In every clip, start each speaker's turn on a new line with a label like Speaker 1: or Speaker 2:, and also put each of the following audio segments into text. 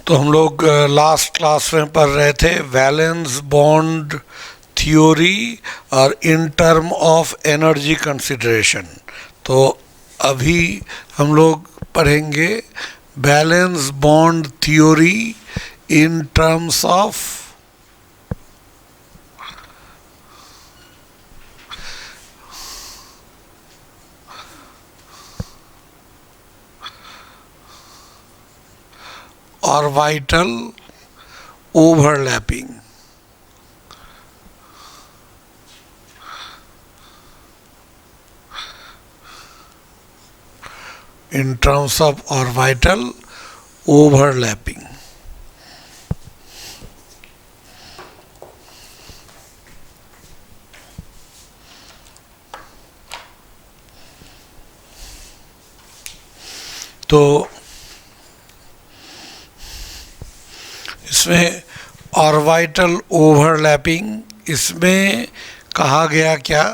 Speaker 1: तो हम लोग लास्ट क्लास में पढ़ रहे थे वैलेंस बॉन्ड थ्योरी और in term of energy consideration. तो अभी हम लोग पढ़ेंगे valence bond theory in terms of orbital overlapping। In terms of orbital overlapping। तो इसमें ऑर्बिटल ओवरलैपिंग इसमें कहा गया क्या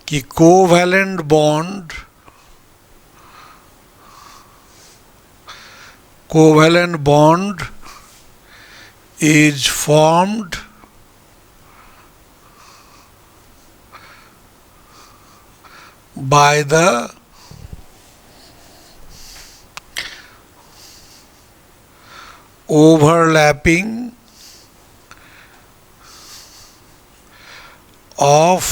Speaker 1: कि covalent bond is formed by the overlapping of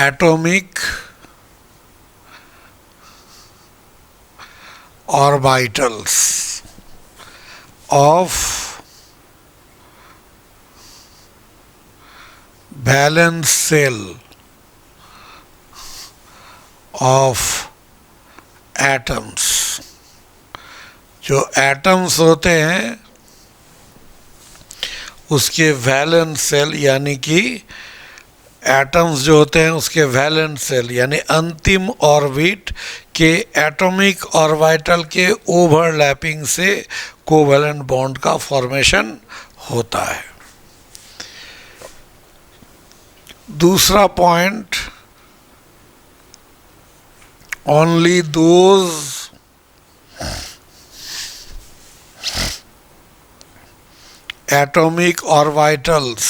Speaker 1: atomic orbitals of valence shell of atoms। जो एटम्स होते हैं उसके वैलेंस सेल यानी कि एटम्स जो होते हैं उसके वैलेंस सेल यानी अंतिम ऑर्बिट के एटॉमिक ऑर्बिटल के ओवरलैपिंग से कोवैलेंट बॉन्ड का फॉर्मेशन होता है। दूसरा point, only those atomic orbitals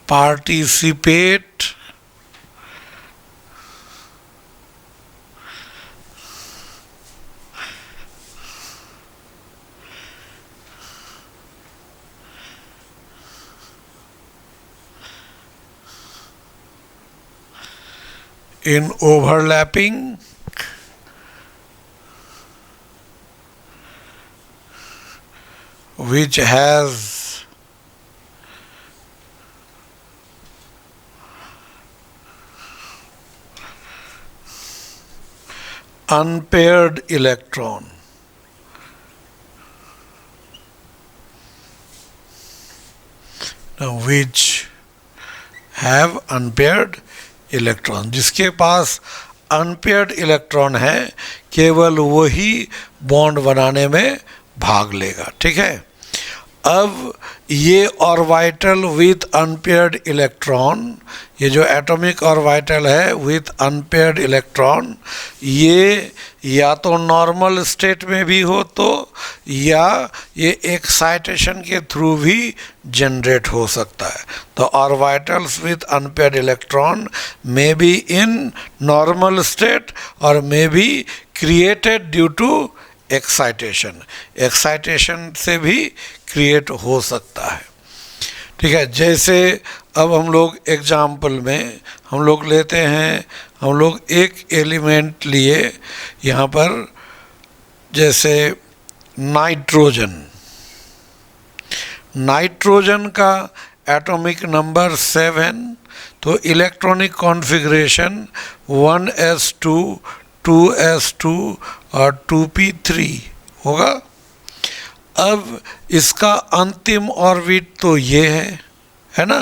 Speaker 1: participate in overlapping which has unpaired electron। Now which have unpaired electron, जिसके पास अनपेयर्ड इलेक्ट्रॉन है केवल वही बॉन्ड बनाने में भाग लेगा। ठीक है, अब ये ऑर्बिटल विथ अनपेयर्ड इलेक्ट्रॉन, ये जो एटॉमिक ऑर्बिटल है विथ अनपेयर्ड इलेक्ट्रॉन, ये या तो नॉर्मल स्टेट में भी हो तो या ये एक्साइटेशन के थ्रू भी जनरेट हो सकता है। तो orbitals with unpaired electron may be in normal state और may be created due to excitation से भी क्रिएट हो सकता है। ठीक है, जैसे अब हम लोग एग्जाम्पल में हम लोग लेते हैं, हम लोग एक एलिमेंट लिए यहाँ पर, जैसे नाइट्रोजन का एटॉमिक नंबर 7, तो इलेक्ट्रॉनिक कॉन्फ़िगरेशन 1s2 2s2 और 2p3 होगा। अब इसका अंतिम ऑर्बिट तो ये है ना,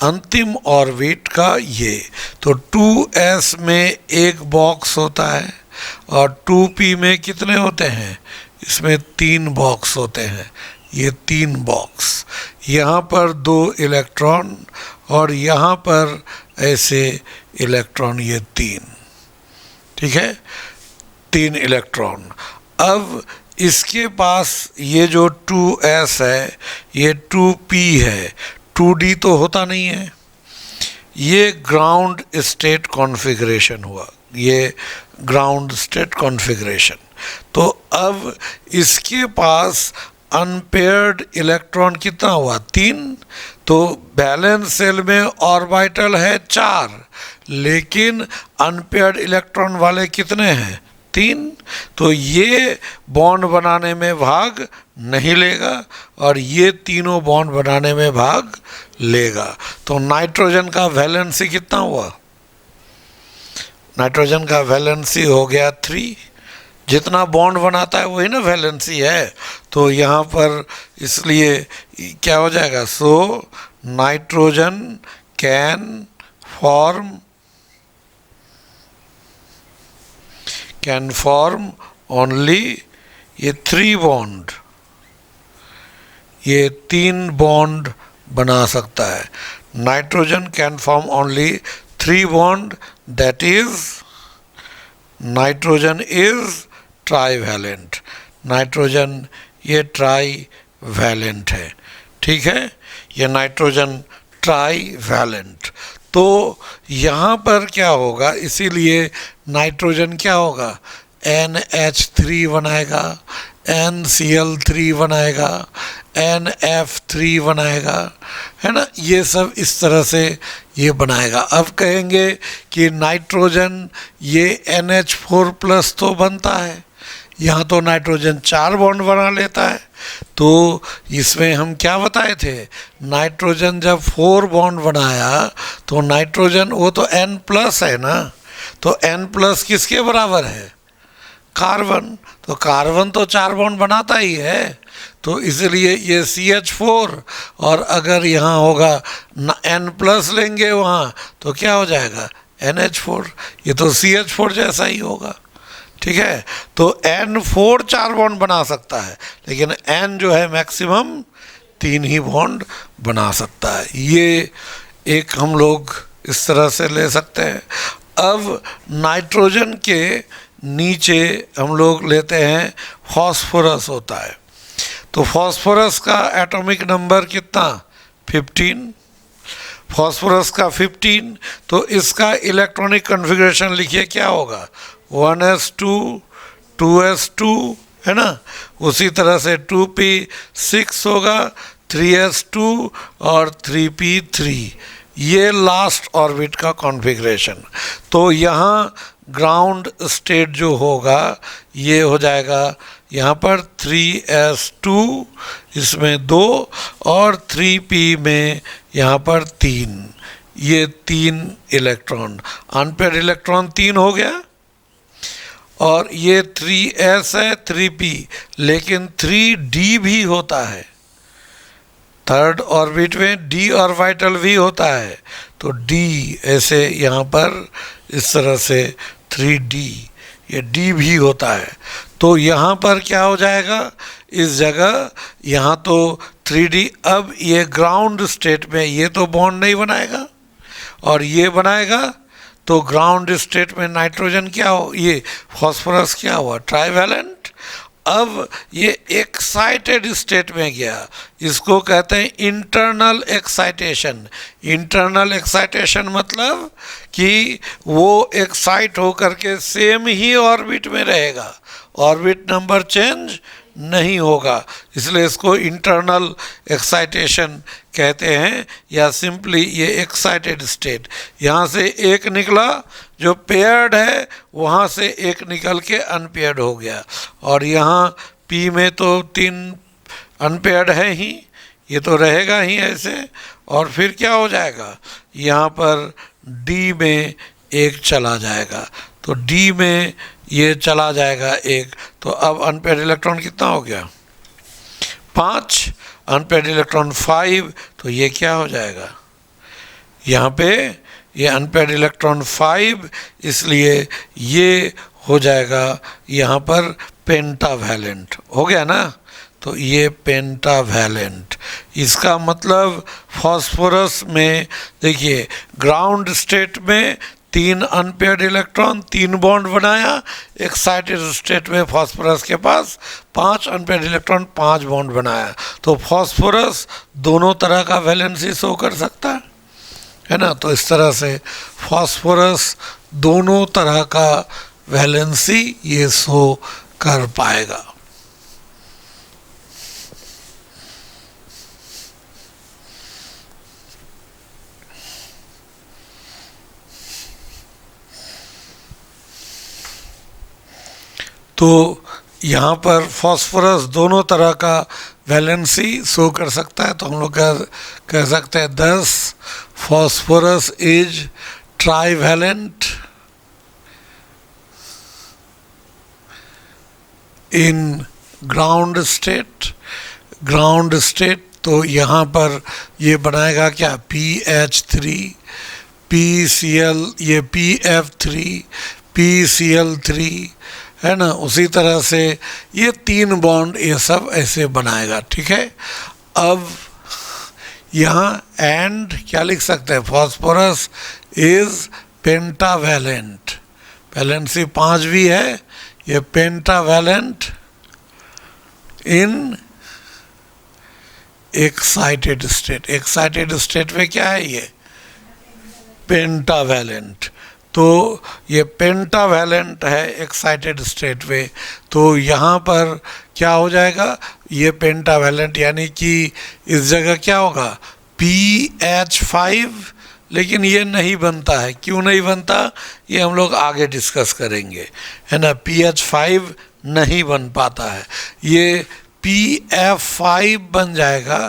Speaker 1: अंतिम ऑर्बिट का ये, तो 2s में एक बॉक्स होता है और 2p में कितने होते हैं, इसमें 3 बॉक्स होते हैं, ये 3 बॉक्स, यहाँ पर 2 इलेक्ट्रॉन और यहाँ पर ऐसे इलेक्ट्रॉन, ये 3, ठीक है, 3 इलेक्ट्रॉन। अब इसके पास ये जो 2s है ये 2p है, 2d तो होता नहीं है, ये ग्राउंड स्टेट कॉन्फ़िगरेशन हुआ, ये ग्राउंड स्टेट कॉन्फ़िगरेशन। तो अब इसके पास अनपेयर्ड इलेक्ट्रॉन कितना हुआ, 3। तो बैलेंस सेल में ऑर्बिटल है 4, लेकिन अनपेयर्ड इलेक्ट्रॉन वाले कितने हैं, 3। तो ये बॉन्ड बनाने में भाग नहीं लेगा और ये तीनों बॉन्ड बनाने में भाग लेगा। तो नाइट्रोजन का वैलेंसी कितना हुआ, नाइट्रोजन का वैलेंसी हो गया 3, जितना बॉन्ड बनाता है वही ना वैलेंसी है। तो यहाँ पर इसलिए क्या हो जाएगा, so nitrogen can form only ये 3 बॉन्ड, ये 3 बॉन्ड बना सकता है। Nitrogen can form only 3 bond, that is nitrogen is trivalent, nitrogen ये ट्राईवैलेंट है, ठीक है, ये नाइट्रोजन ट्राईवैलेंट। तो यहाँ पर क्या होगा, इसीलिए नाइट्रोजन क्या होगा, NH3 बनाएगा, NCl3 बनाएगा, NF3 बनाएगा, है ना, ये सब इस तरह से ये बनाएगा। अब कहेंगे कि नाइट्रोजन ये NH4+ तो बनता है, यहाँ तो नाइट्रोजन 4 बॉन्ड बना लेता है। तो इसमें हम क्या बताए थे, नाइट्रोजन जब 4 बॉन्ड बनाया तो नाइट्रोजन वो तो N+ है ना, तो N+ किसके बराबर है, कार्बन। तो कार्बन तो 4 बॉन्ड बनाता ही है, तो इसलिए ये CH4, और अगर यहाँ होगा N+ लेंगे वहाँ तो क्या हो जाएगा, NH4, ये तो CH4 जैसा ही होगा, ठीक है। तो N4 4 बॉन्ड बना सकता है, लेकिन N जो है मैक्सिमम 3 ही बॉन्ड बना सकता है। ये एक हम लोग इस तरह से ले सकते हैं। अब नाइट्रोजन के नीचे हम लोग लेते हैं फॉस्फोरस होता है, तो फॉस्फोरस का एटॉमिक नंबर कितना, 15, फॉस्फोरस का 15। तो इसका इलेक्ट्रॉनिक कॉन्फ़िगरेशन लिखिए, क्या होगा, 1s2 2s2, है ना, उसी तरह से 2p6 होगा, 3s2 और 3p3, ये लास्ट ऑर्बिट का कॉन्फ़िगरेशन। तो यहाँ ग्राउंड स्टेट जो होगा ये हो जाएगा यहाँ पर 3s2, इसमें 2 और 3p में यहाँ पर 3, ये 3 इलेक्ट्रॉन, अनपेयर्ड इलेक्ट्रॉन 3 हो गया, और ये 3s है 3p, लेकिन 3d भी होता है, थर्ड ऑर्बिट में d ऑर्बिटल भी होता है, तो d ऐसे यहाँ पर इस तरह से 3d, ये d भी होता है। तो यहाँ पर क्या हो जाएगा, इस जगह यहाँ तो 3d, अब ये ग्राउंड स्टेट में ये तो बॉन्ड नहीं बनाएगा और ये बनाएगा, तो ग्राउंड स्टेट में नाइट्रोजन क्या हो, ये फॉस्फोरस क्या हुआ, ट्राईवैलेंट। अब ये एक्साइटेड स्टेट में गया, इसको कहते हैं इंटरनल एक्साइटेशन। इंटरनल एक्साइटेशन मतलब कि वो एक्साइट होकर के सेम ही ऑर्बिट में रहेगा, ऑर्बिट नंबर चेंज नहीं होगा, इसलिए इसको इंटरनल एक्साइटेशन कहते हैं, या सिंपली ये एक्साइटेड स्टेट। यहाँ से एक निकला जो पेयर्ड है, वहाँ से एक निकल के अनपेयर्ड हो गया, और यहाँ P में तो 3 अनपेयर्ड है ही, ये तो रहेगा ही ऐसे, और फिर क्या हो जाएगा, यहाँ पर D में एक चला जाएगा, तो D में ये चला जाएगा एक, तो अब अनपेयर्ड इलेक्ट्रॉन कितना हो गया, 5, अनपेयर्ड इलेक्ट्रॉन 5, तो ये क्या हो जाएगा, यहाँ पे ये अनपेयर्ड इलेक्ट्रॉन 5, इसलिए ये हो जाएगा यहाँ पर पेंटावैलेंट, हो गया ना। तो ये पेंटावैलेंट, इसका मतलब फॉस्फोरस में देखिए ग्राउंड स्टेट में 3 अनपेयर्ड इलेक्ट्रॉन 3 बॉन्ड बनाया, एक्साइटेड स्टेट में फॉस्फोरस के पास 5 अनपेयर्ड इलेक्ट्रॉन 5 बॉन्ड बनाया। तो फॉस्फोरस दोनों तरह का वैलेंसी शो कर सकता है ना। तो इस तरह से फॉस्फोरस दोनों तरह का वैलेंसी ये शो कर पाएगा। तो यहाँ पर फॉस्फोरस दोनों तरह का वैलेंसी शो कर सकता है। तो हम लोग कह सकते हैं 10 phosphorus is trivalent in ground state. तो यहाँ पर ये बनाएगा क्या, PH3 PCl, ये PF3 PCl3 है ना। उसी तरह से ये 3 बॉन्ड ये सब ऐसे बनाएगा, ठीक है। अब यहाँ एंड क्या लिख सकते हैं, फॉस्फोरस इज पेंटावैलेंट, वैलेंसी 5 भी है, ये पेंटावैलेंट इन एक्साइटेड स्टेट में क्या है, ये पेंटावैलेंट। तो ये पेंटावैलेंट है एक्साइटेड स्टेट में। तो यहाँ पर क्या हो जाएगा, ये पेंटावैलेंट यानी कि इस जगह क्या होगा PH5, लेकिन ये नहीं बनता है। क्यों नहीं बनता, ये हम लोग आगे डिस्कस करेंगे, है ना। PH5 नहीं बन पाता है, ये PF5 बन जाएगा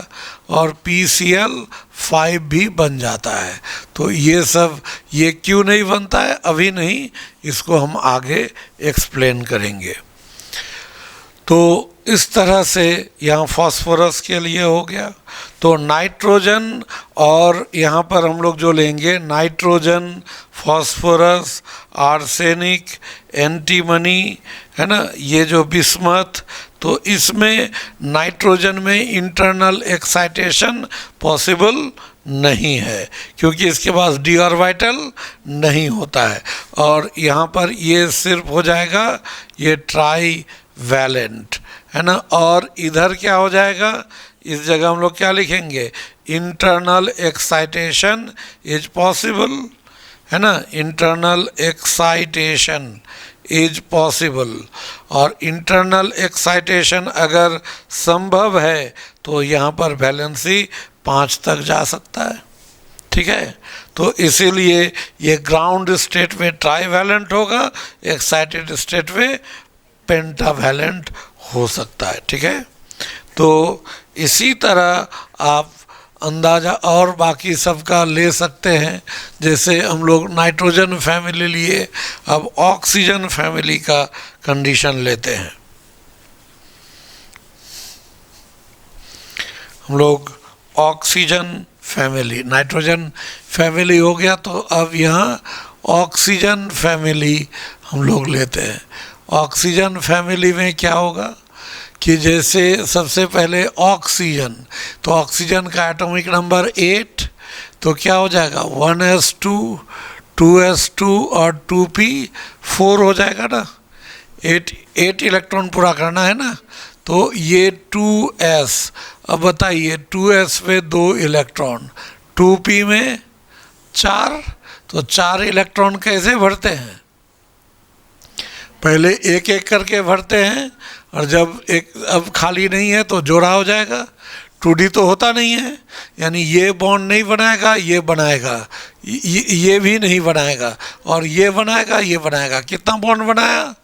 Speaker 1: और PCl5 भी बन जाता है। तो ये सब ये क्यों नहीं बनता है अभी नहीं, इसको हम आगे एक्सप्लेन करेंगे। तो इस तरह से यहाँ फॉस्फोरस के लिए हो गया। तो नाइट्रोजन, और यहाँ पर हम लोग जो लेंगे नाइट्रोजन, फॉस्फोरस, आर्सेनिक, एंटीमनी, है ना, ये जो बिस्मथ, तो इसमें नाइट्रोजन में इंटरनल एक्साइटेशन पॉसिबल नहीं है क्योंकि इसके पास d ऑर्बिटल नहीं होता है। और यहाँ पर ये सिर्फ हो जाएगा ये ट्राई वैलेंट, है ना। और इधर क्या हो जाएगा, इस जगह हम लोग क्या लिखेंगे, इंटरनल एक्साइटेशन इज पॉसिबल, है ना, इंटरनल एक्साइटेशन इज पॉसिबल। और इंटरनल एक्साइटेशन अगर संभव है तो यहाँ पर वैलेंसी 5 तक जा सकता है, ठीक है। तो इसीलिए ये ग्राउंड स्टेट में ट्राईवैलेंट होगा, एक्साइटेड स्टेट में पेंटावैलेंट हो सकता है, ठीक है। तो इसी तरह आप अंदाज़ा और बाकी सब का ले सकते हैं। जैसे हम लोग नाइट्रोजन फैमिली लिए, अब ऑक्सीजन फैमिली का कंडीशन लेते हैं। हम लोग ऑक्सीजन फैमिली, नाइट्रोजन फैमिली हो गया, तो अब यहाँ ऑक्सीजन फैमिली हम लोग लेते हैं। ऑक्सीजन फैमिली में क्या होगा कि जैसे सबसे पहले ऑक्सीजन, तो ऑक्सीजन का एटॉमिक नंबर 8, तो क्या हो जाएगा 1s2 2s2 और 2p4 हो जाएगा ना। 8 इलेक्ट्रॉन पूरा करना है ना। तो ये 2s, अब बताइए 2s में 2 इलेक्ट्रॉन, 2p में 4, तो 4 इलेक्ट्रॉन कैसे भरते हैं, पहले एक एक करके भरते हैं, और जब एक अब खाली नहीं है तो जोड़ा हो जाएगा। 2d तो होता नहीं है, यानी ये बॉन्ड नहीं बनाएगा, ये बनाएगा, ये भी नहीं बनाएगा, और ये बनाएगा, ये बनाएगा। कितना बॉन्ड बनाया,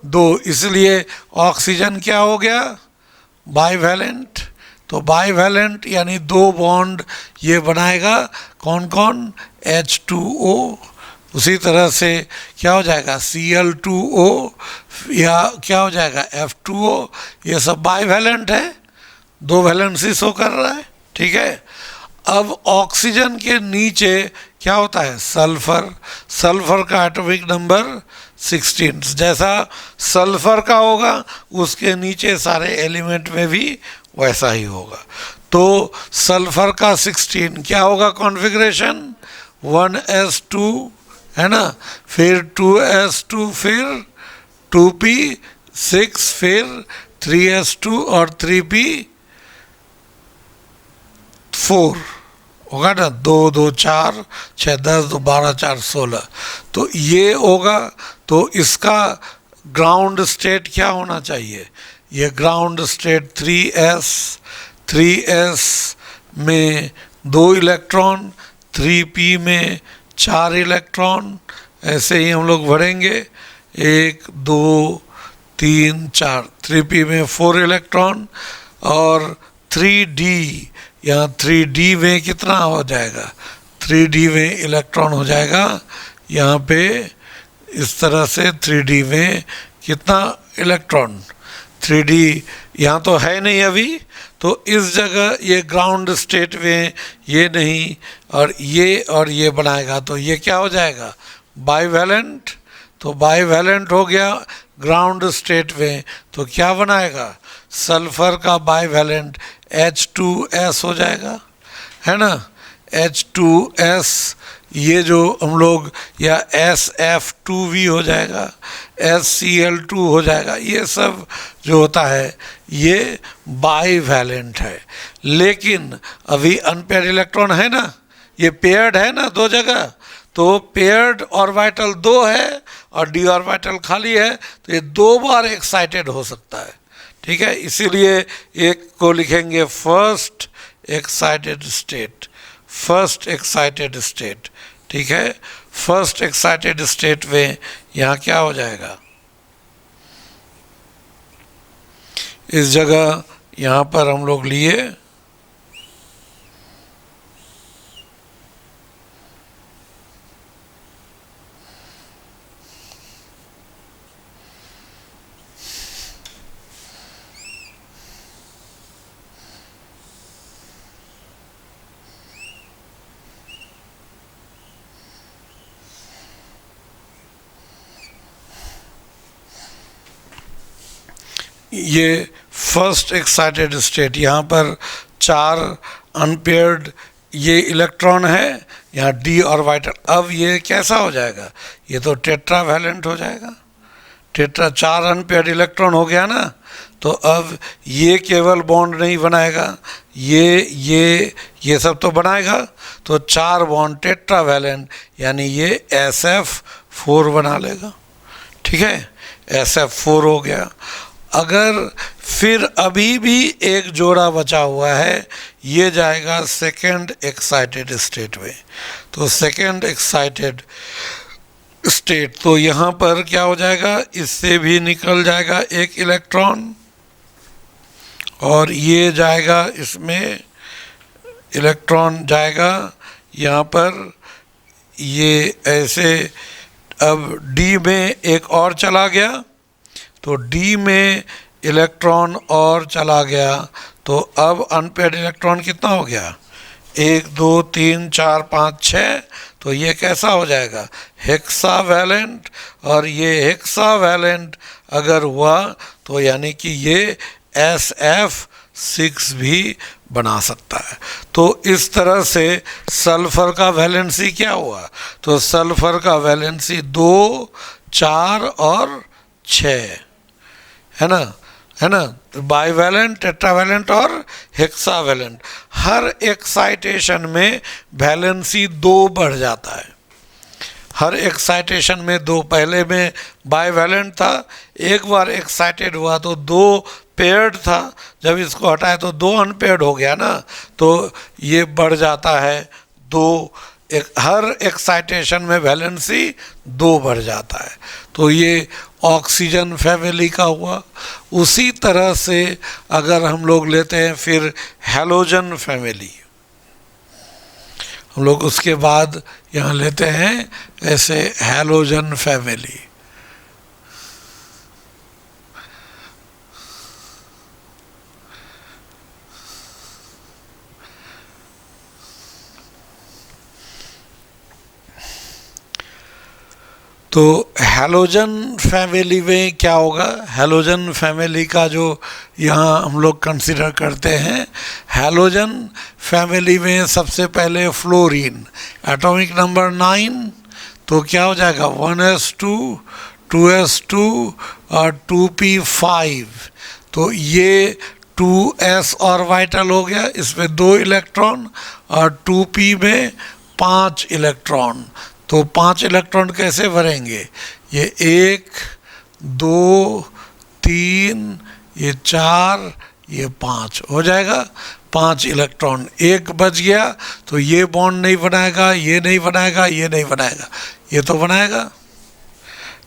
Speaker 1: 2, इसलिए ऑक्सीजन क्या हो गया, बाईवैलेंट। तो बाईवैलेंट यानी 2 बॉन्ड ये बनाएगा, कौन कौन, H2O। उसी तरह से क्या हो जाएगा Cl2O, या क्या हो जाएगा F2O। ये सब बाईवैलेंट है, 2 वैलेंसी शो कर रहा है, ठीक है। अब ऑक्सीजन के नीचे क्या होता है, सल्फर। सल्फर का एटॉमिक नंबर 16। जैसा सल्फर का होगा उसके नीचे सारे एलिमेंट में भी वैसा ही होगा। तो सल्फर का 16 क्या होगा कॉन्फ़िगरेशन, 1s2 है ना, फिर 2s2, फिर 2p6, फिर 3s2 और 3p4 होगा ना, 2 2 4 6 10 2 12 4 16। तो ये होगा। तो इसका ग्राउंड स्टेट क्या होना चाहिए, ये ग्राउंड स्टेट 3s में 2 इलेक्ट्रॉन, 3p में 4 इलेक्ट्रॉन, ऐसे ही हम लोग भरेंगे 1 2 3 4, 3p में 4 इलेक्ट्रॉन, और 3d, यहाँ 3d में कितना हो जाएगा, 3d में इलेक्ट्रॉन हो जाएगा यहाँ पे इस तरह से, 3d में कितना इलेक्ट्रॉन, 3d यहाँ तो है नहीं अभी, तो इस जगह ये ग्राउंड स्टेट में ये नहीं और ये बनाएगा, तो ये क्या हो जाएगा बाईवैलेंट। तो बाईवैलेंट हो गया ग्राउंड स्टेट में, तो क्या बनाएगा, सल्फर का बाईवैलेंट H2S हो जाएगा, है ना, H2S, ये जो हम लोग, या SF2V हो जाएगा, SCl2 हो जाएगा, ये सब जो होता है ये बाईवैलेंट है। लेकिन अभी अनपेयर्ड इलेक्ट्रॉन है ना, ये पेयर्ड है ना दो जगह, तो पेयर्ड ऑर्बिटल 2 है और d ऑर्बिटल खाली है, तो ये 2 बार एक्साइटेड हो सकता है, ठीक है। इसीलिए एक को लिखेंगे first excited state, first excited state, ठीक है। फर्स्ट एक्साइटेड स्टेट में यहाँ क्या हो जाएगा, इस जगह यहाँ पर हम लोग लिए ये फर्स्ट एक्साइटेड स्टेट, यहाँ पर 4 अनपेयर्ड ये इलेक्ट्रॉन है, यहाँ d ऑर्बिटल, अब ये कैसा हो जाएगा, ये तो टेट्रावैलेंट हो जाएगा, टेट्रा 4 अनपेयर्ड इलेक्ट्रॉन हो गया ना। तो अब ये केवल बॉन्ड नहीं बनाएगा, ये सब तो बनाएगा, तो 4 बॉन्ड टेट्रावैलेंट, यानी ये SF4 बना लेगा, ठीक है, SF4 हो गया। अगर फिर अभी भी एक जोड़ा बचा हुआ है, ये जाएगा सेकेंड एक्साइटेड स्टेट में, तो सेकेंड एक्साइटेड स्टेट, तो यहाँ पर क्या हो जाएगा, इससे भी निकल जाएगा एक इलेक्ट्रॉन और ये जाएगा, इसमें इलेक्ट्रॉन जाएगा यहाँ पर, ये ऐसे, अब D में एक और चला गया, तो D में इलेक्ट्रॉन और चला गया, तो अब अनपेयर्ड इलेक्ट्रॉन कितना हो गया, 1 2 3 4 5 6, तो ये कैसा हो जाएगा हेक्सावैलेंट, और ये हेक्सावैलेंट अगर हुआ तो यानी कि ये SF6 भी बना सकता है। तो इस तरह से सल्फर का वैलेंसी क्या हुआ, तो सल्फर का वैलेंसी 2 4 और 6 है ना, है ना, बाईवैलेंट, टेट्रावैलेंट और हेक्सावैलेंट। हर एक्साइटेशन में वैलेंसी 2 बढ़ जाता है, हर एक्साइटेशन में 2, पहले में बाईवैलेंट था, एक बार एक्साइटेड हुआ तो 2 पेयर्ड था, जब इसको हटाए तो 2 अनपेयर्ड हो गया ना, तो ये बढ़ जाता है 2, हर एक्साइटेशन में वैलेंसी 2 बढ़ जाता है, तो ये ऑक्सीजन फैमिली का हुआ। उसी तरह से अगर हम लोग लेते हैं फिर हैलोजन फैमिली, हम लोग उसके बाद यहाँ लेते हैं ऐसे हैलोजन फैमिली, तो हैलोजन फैमिली में क्या होगा, हैलोजन फैमिली का जो यहाँ हम लोग कंसिडर करते हैं, हैलोजन फैमिली में सबसे पहले फ्लोरीन, एटॉमिक नंबर 9, तो क्या हो जाएगा 1s2 2s2 और 2p5, तो ये 2s ऑर्बिटल हो गया, इसमें 2 इलेक्ट्रॉन और 2p में 5 इलेक्ट्रॉन। तो 5 इलेक्ट्रॉन कैसे भरेंगे, ये 1 2 3 ये 4 ये 5 हो जाएगा, 5 इलेक्ट्रॉन, एक बच गया तो ये बॉन्ड नहीं बनाएगा, ये नहीं बनाएगा, ये नहीं बनाएगा, ये तो बनाएगा,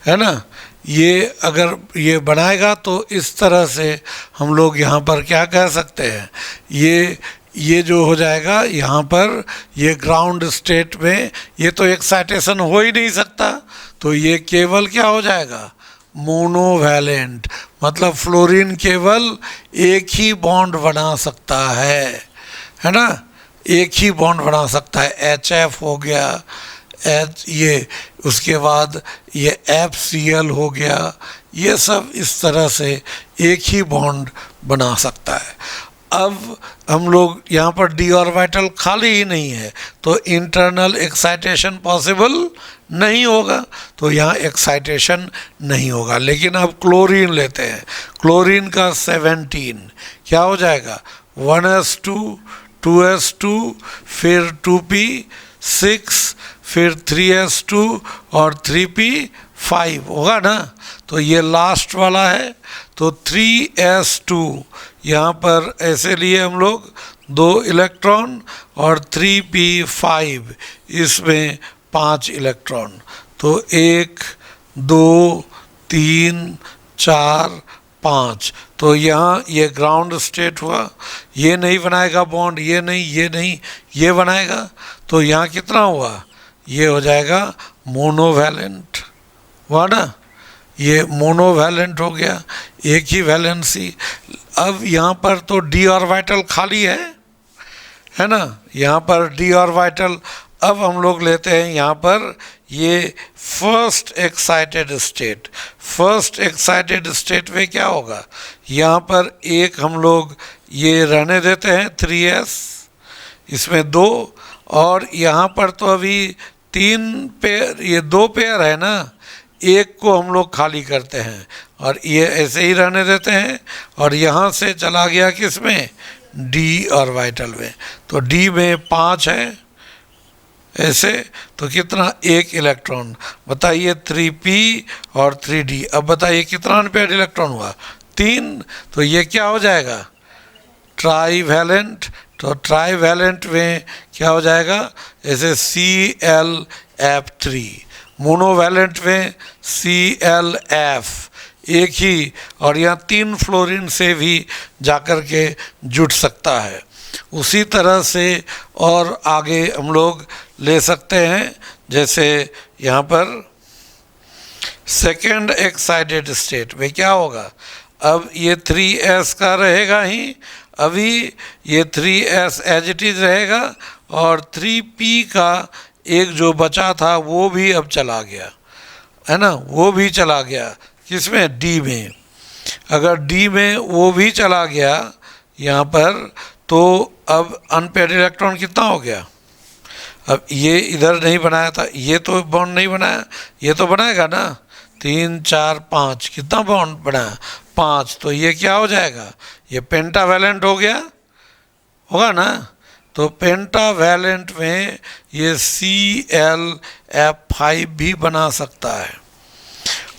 Speaker 1: है ना। ये अगर ये बनाएगा तो इस तरह से हम लोग यहाँ पर क्या कह सकते हैं, ये जो हो जाएगा यहाँ पर, ये ग्राउंड स्टेट में ये तो एक्साइटेशन हो ही नहीं सकता, तो ये केवल क्या हो जाएगा, मोनोवैलेंट, मतलब फ्लोरीन केवल एक ही बॉन्ड बना सकता है ना, एक ही बॉन्ड बना सकता है, HF हो गया, H ये, उसके बाद ये FCl हो गया, ये सब इस तरह से एक ही बॉन्ड बना सकता है। अब हम लोग यहाँ पर d ऑर्बिटल खाली ही नहीं है, तो इंटरनल एक्साइटेशन पॉसिबल नहीं होगा, तो यहाँ एक्साइटेशन नहीं होगा। लेकिन अब क्लोरीन लेते हैं, क्लोरीन का 17 क्या हो जाएगा, 1s2 2s2 फिर 2p6 फिर 3s2 और 3p5 होगा ना, तो ये लास्ट वाला है, तो 3s2 यहाँ पर ऐसे लिए हम लोग 2 इलेक्ट्रॉन और 3p5 इसमें 5 इलेक्ट्रॉन, तो 1 2 3 4 5, तो यहाँ ये ग्राउंड स्टेट हुआ, ये नहीं बनाएगा बॉन्ड, ये नहीं, ये नहीं, ये बनाएगा, तो यहाँ कितना हुआ, ये हो जाएगा मोनोवैलेंट हुआ ना, ये मोनोवैलेंट हो गया, एक ही वैलेंसी। अब यहाँ पर तो d ऑर्बिटल खाली है ना, यहाँ पर d ऑर्बिटल, अब हम लोग लेते हैं यहाँ पर ये first excited state, first excited state में क्या होगा, यहाँ पर एक हम लोग ये रहने देते हैं 3s, इसमें 2, और यहाँ पर तो अभी 3 पेयर, ये 2 पेयर है ना, एक को हम लोग खाली करते हैं और ये ऐसे ही रहने देते हैं, और यहाँ से चला गया किस में, d ऑर्बिटल में, तो d में 5 है ऐसे, तो कितना, 1 इलेक्ट्रॉन, बताइए 3p और 3d, अब बताइए कितना अनपेयर्ड इलेक्ट्रॉन हुआ, 3, तो ये क्या हो जाएगा, ट्राईवैलेंट, तो ट्राईवैलेंट में क्या हो जाएगा, ऐसे ClF3, मोनोवैलेंट में ClF, एक ही, और यहाँ 3 फ्लोरीन से भी जाकर के जुट सकता है। उसी तरह से और आगे हम लोग ले सकते हैं, जैसे यहाँ पर सेकेंड एक्साइटेड स्टेट में क्या होगा, अब ये 3s का रहेगा ही, अभी ये 3s एज इट इज रहेगा, और 3p का एक जो बचा था वो भी अब चला गया, है ना, वो भी चला गया, किसमें, d में। अगर d में वो भी चला गया यहाँ पर, तो अब अनपेयर्ड इलेक्ट्रॉन कितना हो गया, अब ये इधर नहीं बनाया था, ये तो बॉन्ड नहीं बनाया, ये तो बनाएगा ना, 3 4 5, कितना बॉन्ड बनाया, 5, तो ये क्या हो जाएगा, ये पेंटावैलेंट हो गया, होगा ना, तो पेंटावैलेंट में ये ClF5 भी बना सकता है,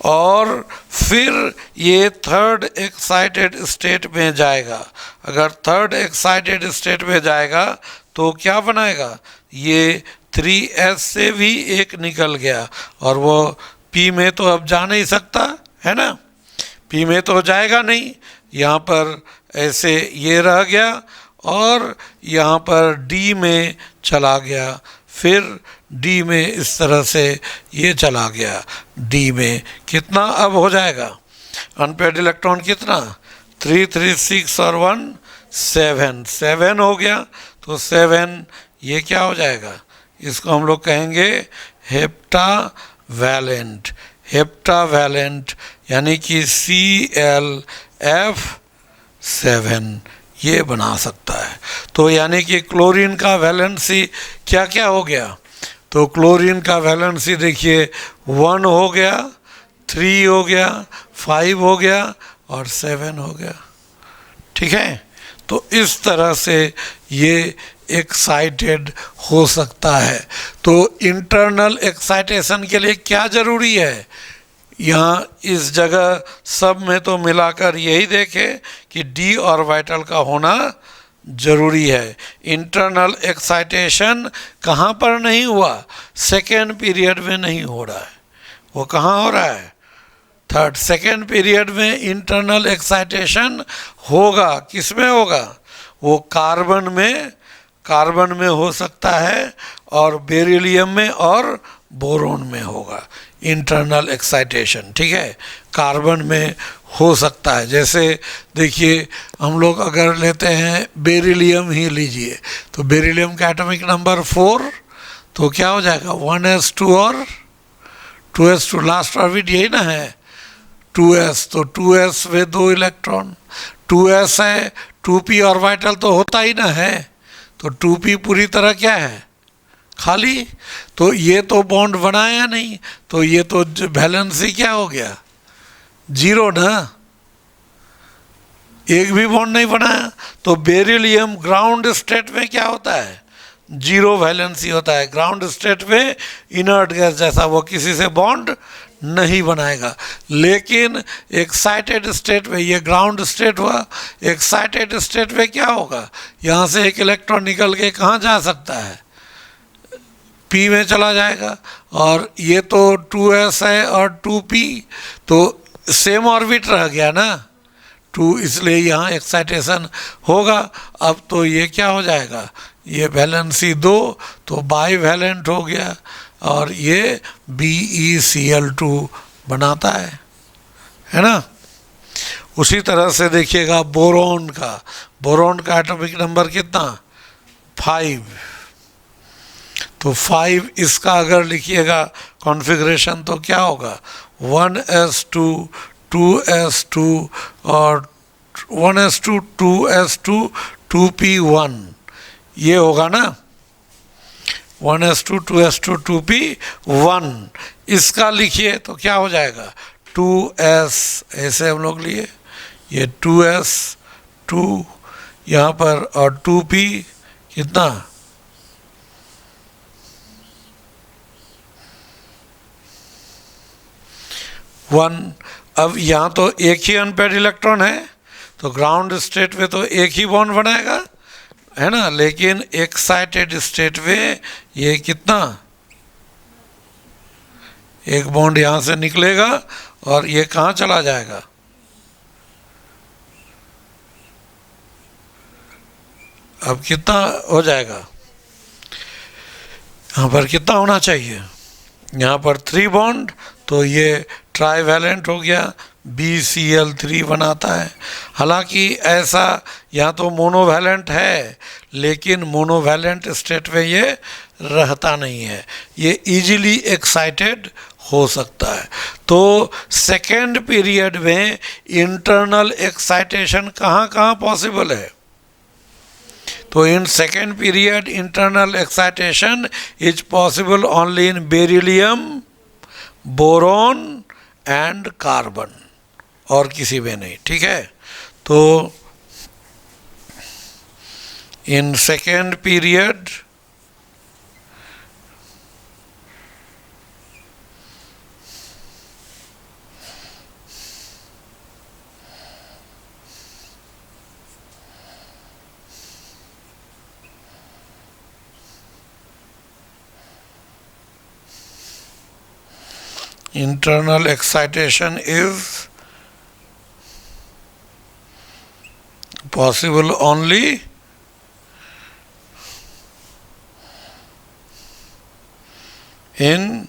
Speaker 1: और फिर ये थर्ड एक्साइटेड स्टेट में जाएगा। अगर थर्ड एक्साइटेड स्टेट में जाएगा तो क्या बनाएगा, ये 3s से भी एक निकल गया, और वो p में तो अब जा नहीं सकता, है ना, p में तो जाएगा नहीं, यहाँ पर ऐसे ये रह गया, और यहाँ पर d में चला गया, फिर d में इस तरह से ये चला गया, d में कितना अब हो जाएगा, अनपेयर्ड इलेक्ट्रॉन कितना, 3 3 6 और 1 7, 7 हो गया, तो 7 ये क्या हो जाएगा, इसको हम लोग कहेंगे हेप्टा वैलेंट, हेप्टावैलेंट यानी कि ClF7 ये बना सकता है। तो यानी कि क्लोरीन का वैलेंसी क्या क्या हो गया? तो क्लोरीन का वैलेंसी देखिए 1 हो गया, 3 हो गया, 5 हो गया और 7 हो गया। ठीक है, तो इस तरह से ये एक्साइटेड हो सकता है। तो इंटरनल एक्साइटेशन के लिए क्या ज़रूरी है? यहाँ इस जगह सब में तो मिलाकर यही देखें कि डी ऑर्बिटल का होना जरूरी है। इंटरनल एक्साइटेशन कहाँ पर नहीं हुआ? सेकेंड पीरियड में नहीं हो रहा है। वो कहाँ हो रहा है? थर्ड, सेकेंड पीरियड में इंटरनल एक्साइटेशन होगा। किस में होगा? वो कार्बन में हो सकता है और बेरिलियम में और बोरोन में होगा इंटरनल एक्साइटेशन। ठीक है, कार्बन में हो सकता है। जैसे देखिए हम लोग अगर लेते हैं बेरिलियम ही लीजिए, तो बेरिलियम का एटॉमिक नंबर 4, तो क्या हो जाएगा 1s2 और 2s2, लास्ट ऑर्बिट यही ना है 2s, तो 2s में 2 इलेक्ट्रॉन, 2s है, 2p ऑर्बिटल तो होता ही ना है, तो 2p पूरी तरह क्या है? खाली। तो ये तो बॉन्ड बनाया नहीं, तो ये तो वैलेंसी क्या हो गया? 0 ना, एक भी बॉन्ड नहीं बनाया। तो बेरिलियम ग्राउंड स्टेट में क्या होता है? 0 वैलेंसी होता है। ग्राउंड स्टेट में इनर्ट गैस जैसा, वो किसी से बॉन्ड नहीं बनाएगा। लेकिन एक्साइटेड स्टेट में, ये ग्राउंड स्टेट हुआ, एक्साइटेड स्टेट में क्या होगा? यहाँ से एक इलेक्ट्रॉन निकल के कहाँ जा सकता है? P में चला जाएगा। और ये तो 2s है और 2p, तो सेम ऑर्बिट रह गया ना 2, इसलिए यहाँ एक्साइटेशन होगा। अब तो ये क्या हो जाएगा? ये वैलेंसी 2 तो बाई वैलेंट हो गया और ये BeCl2 बनाता है ना। उसी तरह से देखिएगा बोरोन का एटॉमिक नंबर कितना? 5। तो 5 इसका अगर लिखिएगा कॉन्फ़िगरेशन तो क्या होगा? 1s2 2s2 और 1s2 2s2 2p1, ये होगा ना 1s2 2s2 2p1। इसका लिखिए तो क्या हो जाएगा? 2s, ऐसे हम लोग लिए, ये 2s 2 यहाँ पर और 2p कितना? 1। अब यहाँ तो एक ही अनपेयर्ड इलेक्ट्रॉन है, तो ग्राउंड स्टेट में तो एक ही बॉन्ड बनाएगा, है ना। लेकिन एक्साइटेड स्टेट में ये कितना? एक बॉन्ड यहाँ से निकलेगा और ये कहाँ चला जाएगा? अब कितना हो जाएगा? यहाँ पर कितना होना चाहिए? यहाँ पर 3 बॉन्ड, तो ये ट्राईवैलेंट हो गया, BeCl3 बनाता है। हालांकि ऐसा यहाँ तो मोनोवैलेंट है, लेकिन मोनोवैलेंट स्टेट में ये रहता नहीं है, ये इजीली एक्साइटेड हो सकता है। तो सेकेंड पीरियड में इंटरनल एक्साइटेशन कहाँ कहाँ पॉसिबल है? तो in second period internal excitation is possible only in beryllium, boron and carbon, और किसी में नहीं। ठीक है, तो in second period internal excitation is possible only in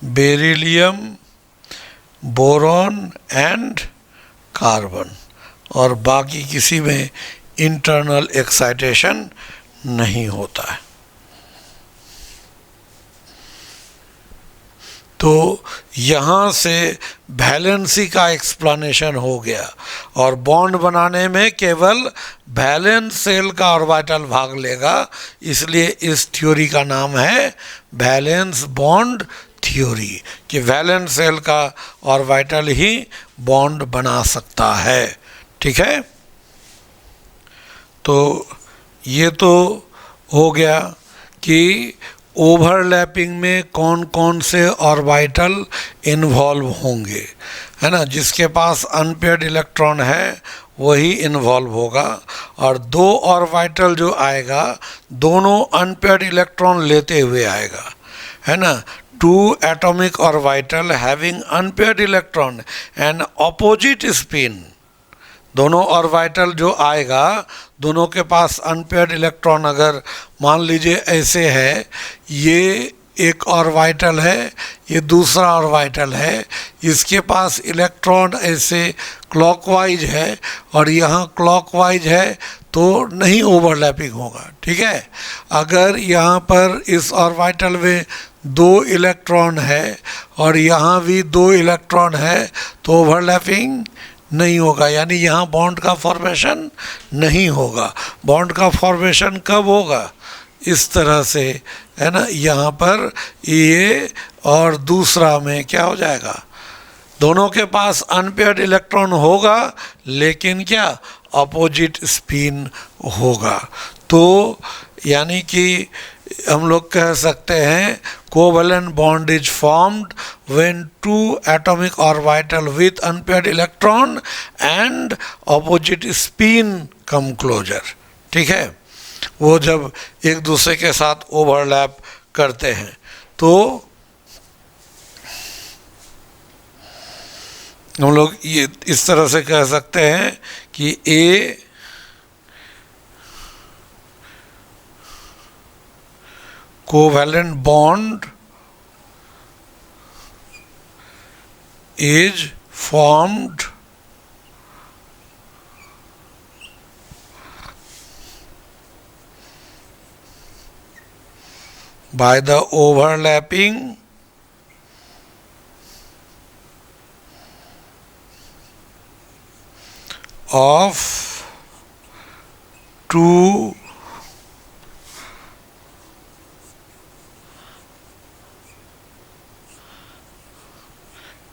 Speaker 1: beryllium, boron and carbon, और बाकी किसी में इंटरनल एक्साइटेशन नहीं होता है। तो यहाँ से वैलेंसी का एक्सप्लेनेशन हो गया, और बॉन्ड बनाने में केवल वैलेंस सेल का ऑर्बिटल भाग लेगा, इसलिए इस थ्योरी का नाम है वैलेंस बॉन्ड थ्योरी, कि वैलेंस सेल का ऑर्बिटल ही बॉन्ड बना सकता है। ठीक है, तो ये तो हो गया कि ओवरलैपिंग में कौन कौन से ऑर्बिटल इन्वॉल्व होंगे, है ना। जिसके पास अनपेयर्ड इलेक्ट्रॉन है वही इन्वॉल्व होगा, और दो ऑर्बिटल जो आएगा दोनों अनपेयर्ड इलेक्ट्रॉन लेते हुए आएगा, है ना। Two atomic orbital having unpaired electron and opposite spin, दोनों ऑर्बिटल जो आएगा दोनों के पास अनपेयर्ड इलेक्ट्रॉन, अगर मान लीजिए ऐसे है, ये एक ऑर्बिटल है, ये दूसरा ऑर्बिटल है, इसके पास इलेक्ट्रॉन ऐसे क्लॉकवाइज है और यहाँ क्लॉकवाइज है, तो नहीं ओवरलैपिंग होगा। ठीक है, अगर यहाँ पर इस ऑर्बिटल में दो इलेक्ट्रॉन है और यहाँ भी दो इलेक्ट्रॉन है तो ओवरलैपिंग नहीं होगा, यानी यहाँ बॉन्ड का फॉर्मेशन नहीं होगा। बॉन्ड का फॉर्मेशन कब होगा? इस तरह से, है ना। यहाँ पर ये और दूसरा में क्या हो जाएगा, दोनों के पास अनपेयर्ड इलेक्ट्रॉन होगा लेकिन क्या, अपोजिट स्पिन होगा। तो यानी कि हम लोग कह सकते हैं covalent bond is formed when two atomic orbital with unpaired electron and opposite spin come closer. ठीक है, वो जब एक दूसरे के साथ ओवरलैप करते हैं तो हम लोग ये इस तरह से कह सकते हैं कि ए covalent bond is formed by the overlapping of two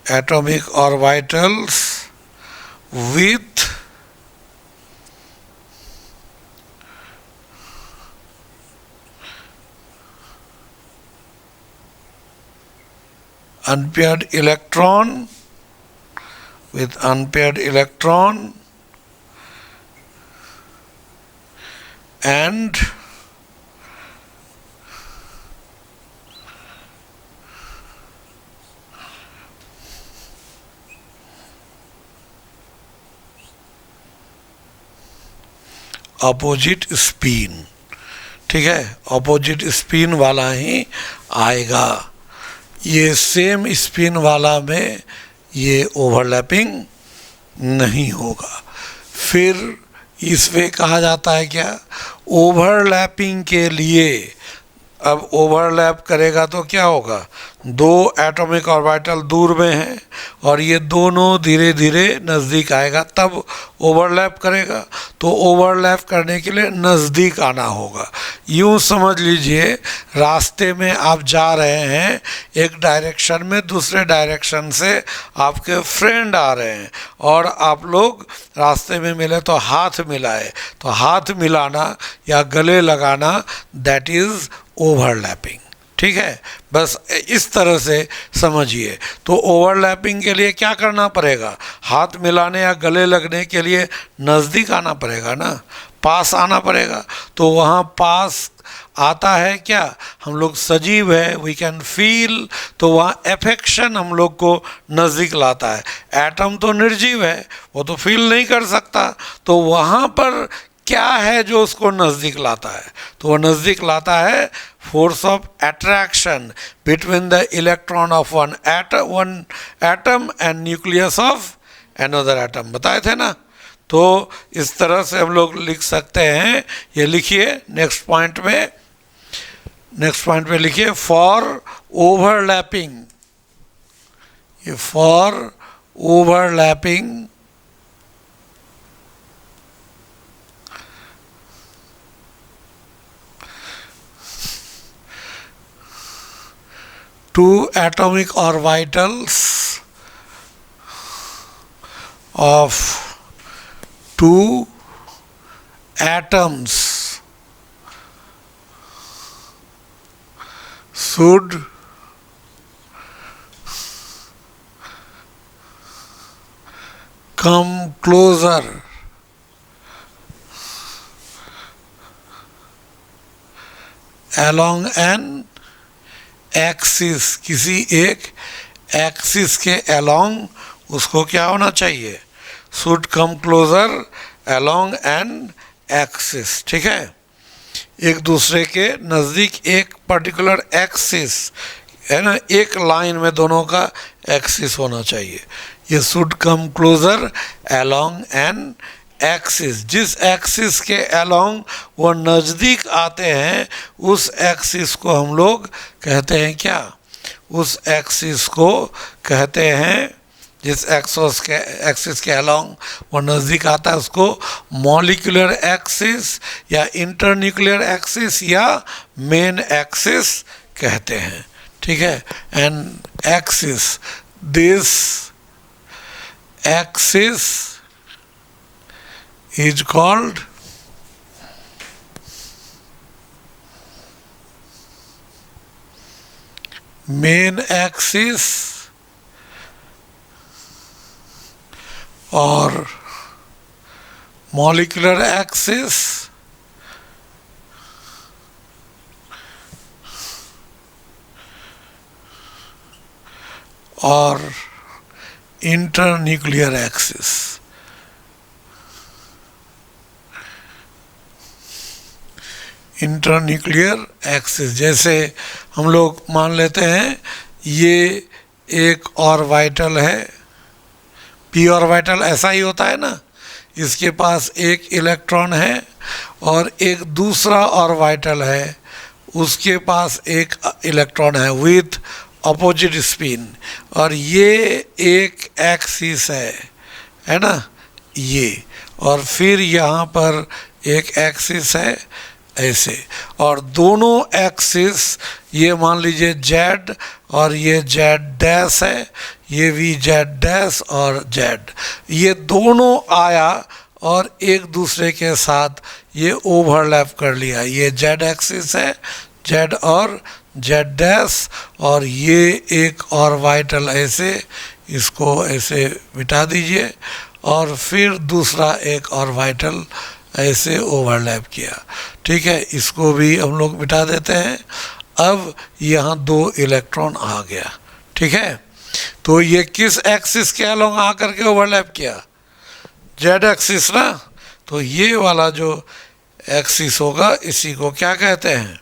Speaker 1: atomic orbitals with unpaired electron and opposite spin. ठीक है, अपोजिट स्पिन वाला ही आएगा, ये सेम स्पिन वाला में ये ओवरलैपिंग नहीं होगा। फिर इसमें कहा जाता है क्या, ओवरलैपिंग के लिए अब ओवरलैप करेगा तो क्या होगा, दो एटॉमिक ऑर्बिटल दूर में हैं और ये दोनों धीरे धीरे नज़दीक आएगा तब ओवरलैप करेगा। तो ओवरलैप करने के लिए नज़दीक आना होगा। यूँ समझ लीजिए रास्ते में आप जा रहे हैं एक डायरेक्शन में, दूसरे डायरेक्शन से आपके फ्रेंड आ रहे हैं और आप लोग रास्ते में मिले तो हाथ मिलाए, तो हाथ मिलाना या गले लगाना दैट इज़ ओवरलैपिंग। ठीक है, बस इस तरह से समझिए। तो ओवरलैपिंग के लिए क्या करना पड़ेगा, हाथ मिलाने या गले लगने के लिए नज़दीक आना पड़ेगा ना, पास आना पड़ेगा। तो वहाँ पास आता है क्या, हम लोग सजीव है, वी कैन फील, तो वहाँ एफेक्शन हम लोग को नज़दीक लाता है। एटम तो निर्जीव है, वो तो फील नहीं कर सकता, तो वहाँ पर क्या है जो उसको नज़दीक लाता है, तो वो नज़दीक लाता है force of attraction between the electron of one atom and nucleus of another atom, बताए थे ना। तो इस तरह से हम लोग लिख सकते हैं, ये लिखिए नेक्स्ट पॉइंट में लिखिए, for overlapping for overlapping two atomic orbitals of two atoms should come closer along an axis, किसी एक एक्सिस के अलोंग उसको क्या होना चाहिए, should come closer along an axis, ठीक है, एक दूसरे के नज़दीक एक पर्टिकुलर एक्सिस है ना, एक लाइन में दोनों का एक्सिस होना चाहिए, ये should come closer along an axis, जिस एक्सिस के अलोंग वो नज़दीक आते हैं उस एक्सिस को हम लोग कहते हैं क्या, उस एक्सिस को कहते हैं, जिस एक्सिस के अलोंग वो नज़दीक आता है उसको मॉलिक्यूलर एक्सिस या इंटरन्यूक्लियर एक्सिस या मेन एक्सिस कहते हैं, ठीक है। And axis, this axis is called main axis or molecular axis or internuclear axis। Internuclear axis, जैसे हम लोग मान लेते हैं ये एक ऑर्बिटल है, पी ऑर्बिटल ऐसा ही होता है ना, इसके पास एक इलेक्ट्रॉन है और एक दूसरा ऑर्बिटल है उसके पास एक इलेक्ट्रॉन है अपोजिट स्पिन, और ये एक एक्सिस है ना ये, और फिर यहाँ पर एक एक्सिस है ऐसे, और दोनों एक्सिस ये मान लीजिए जेड और ये जेड डैश है, ये भी जेड डैश और जेड, ये दोनों आया और एक दूसरे के साथ ये ओवरलैप कर लिया, ये जेड एक्सिस है जेड और जेड डैश, और ये एक ऑर्बिटल ऐसे, इसको ऐसे मिटा दीजिए, और फिर दूसरा एक ऑर्बिटल ऐसे ओवरलैप किया, ठीक है, इसको भी हम लोग मिटा देते हैं। अब यहाँ दो इलेक्ट्रॉन आ गया, ठीक है, तो ये किस एक्सिस के अलोंग आकर के ओवरलैप किया, जेड एक्सिस ना, तो ये वाला जो एक्सिस होगा इसी को क्या कहते हैं,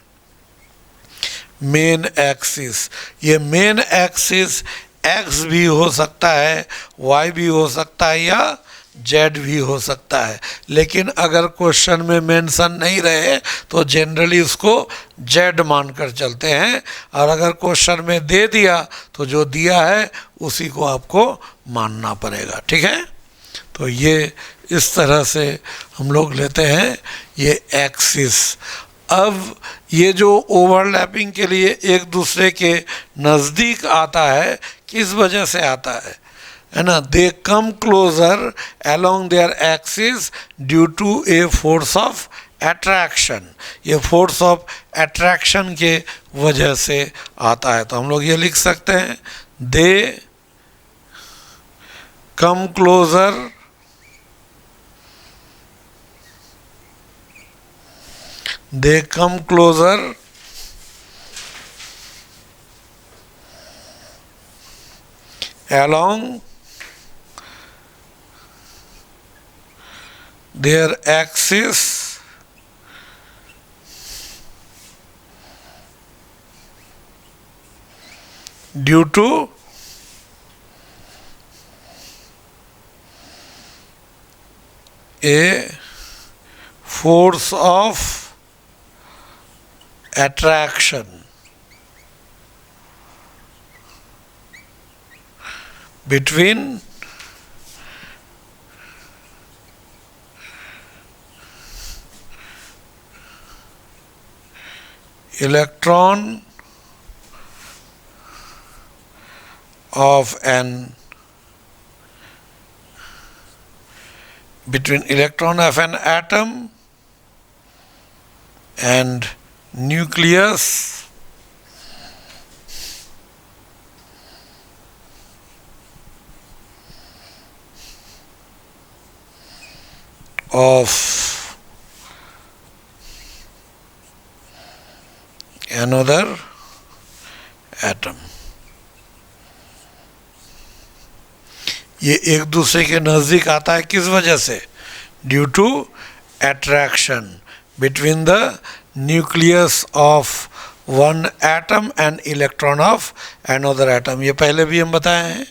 Speaker 1: मेन एक्सिस। ये मेन एक्सिस एक्स भी हो सकता है, वाई भी हो सकता है या जेड भी हो सकता है, लेकिन अगर क्वेश्चन में मेंशन नहीं रहे तो जनरली उसको जेड मानकर चलते हैं, और अगर क्वेश्चन में दे दिया तो जो दिया है उसी को आपको मानना पड़ेगा, ठीक है। तो ये इस तरह से हम लोग लेते हैं ये एक्सिस। अब ये जो ओवरलैपिंग के लिए एक दूसरे के नज़दीक आता है, किस वजह से आता है ना, they come closer along their axis due to a force of attraction, ये फोर्स ऑफ अट्रैक्शन के वजह से आता है। तो हम लोग ये लिख सकते हैं, they come closer they come closer along their axis due to a force of attraction, between electron of an atom and nucleus of another atom. ये एक दूसरे के नज़दीक आता है किस वजह से? Due to attraction between the nucleus of one atom and electron of another atom. ये पहले भी हम बताए हैं.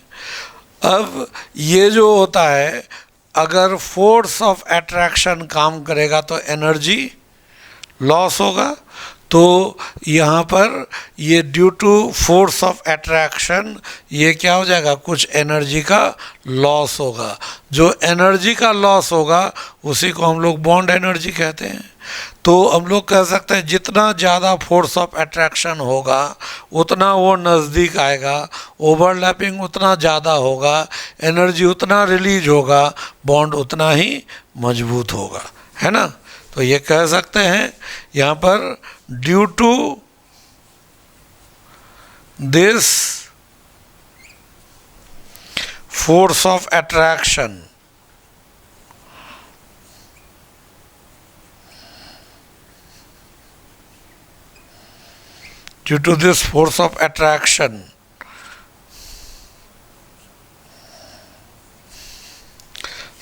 Speaker 1: अब ये जो होता है, अगर फोर्स ऑफ अट्रैक्शन काम करेगा तो एनर्जी लॉस होगा. तो यहाँ पर ये due to force of attraction ये क्या हो जाएगा, कुछ एनर्जी का लॉस होगा. जो एनर्जी का लॉस होगा उसी को हम लोग बॉन्ड एनर्जी कहते हैं. तो हम लोग कह सकते हैं जितना ज़्यादा फोर्स ऑफ अट्रैक्शन होगा उतना वो नज़दीक आएगा, ओवरलैपिंग उतना ज़्यादा होगा, एनर्जी उतना रिलीज होगा, बॉन्ड उतना ही मजबूत होगा, है ना. तो ये कह सकते हैं यहाँ पर due to this force of attraction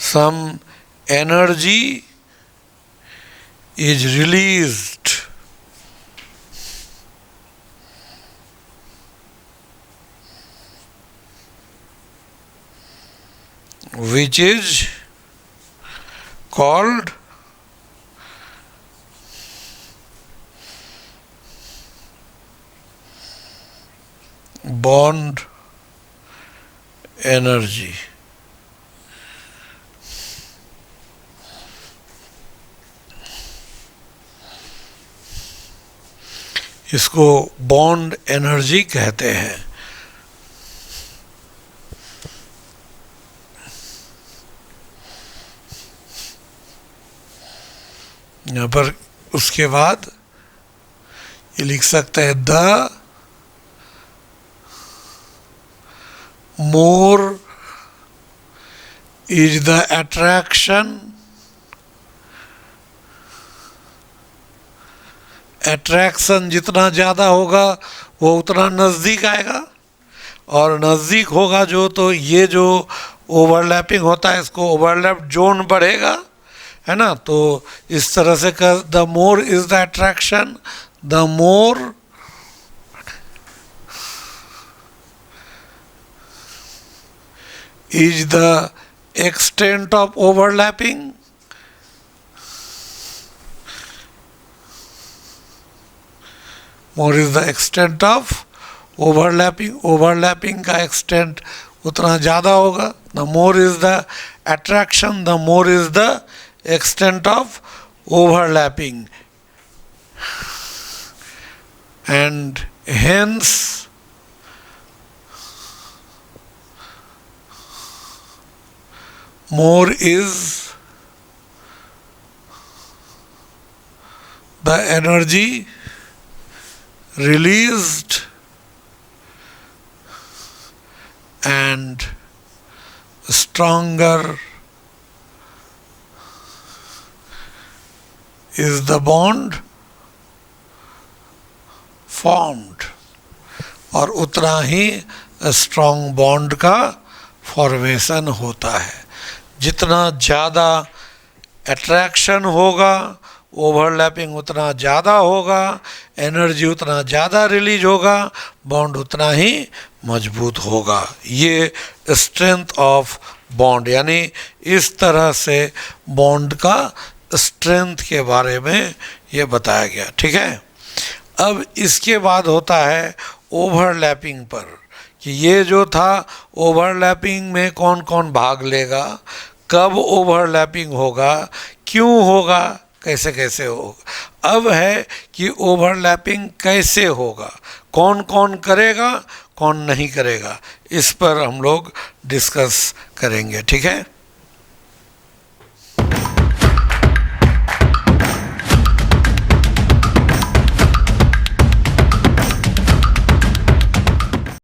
Speaker 1: some energy is released which is called bond energy. इसको बॉन्ड एनर्जी कहते हैं. यहाँ पर उसके बाद ये लिख सकते हैं the more is the attraction, attraction जितना ज़्यादा होगा वो उतना नज़दीक आएगा, और नज़दीक होगा जो तो ये जो ओवरलैपिंग होता है इसको ओवरलैप जोन बढ़ेगा, है ना. तो इस तरह से कर the more is the attraction, the more is the extent of overlapping, more is the extent of overlapping, overlapping का extent उतना ज़्यादा होगा. The more is the attraction, the more is the extent of overlapping, and hence more is the energy released and stronger is the bond formed, और उतना ही strong bond का formation होता है. जितना ज़्यादा अट्रैक्शन होगा, ओवरलैपिंग उतना ज़्यादा होगा, एनर्जी उतना ज़्यादा रिलीज होगा, बॉन्ड उतना ही मजबूत होगा. ये स्ट्रेंथ ऑफ बॉन्ड, यानी इस तरह से बॉन्ड का स्ट्रेंथ के बारे में ये बताया गया. ठीक है. अब इसके बाद होता है ओवरलैपिंग पर. कि ये जो था ओवरलैपिंग में कौन कौन भाग लेगा, कब ओवरलैपिंग होगा, क्यों होगा, कैसे कैसे होगा। अब है कि ओवरलैपिंग कैसे होगा, कौन कौन करेगा, कौन नहीं करेगा, इस पर हम लोग डिस्कस करेंगे। ठीक है।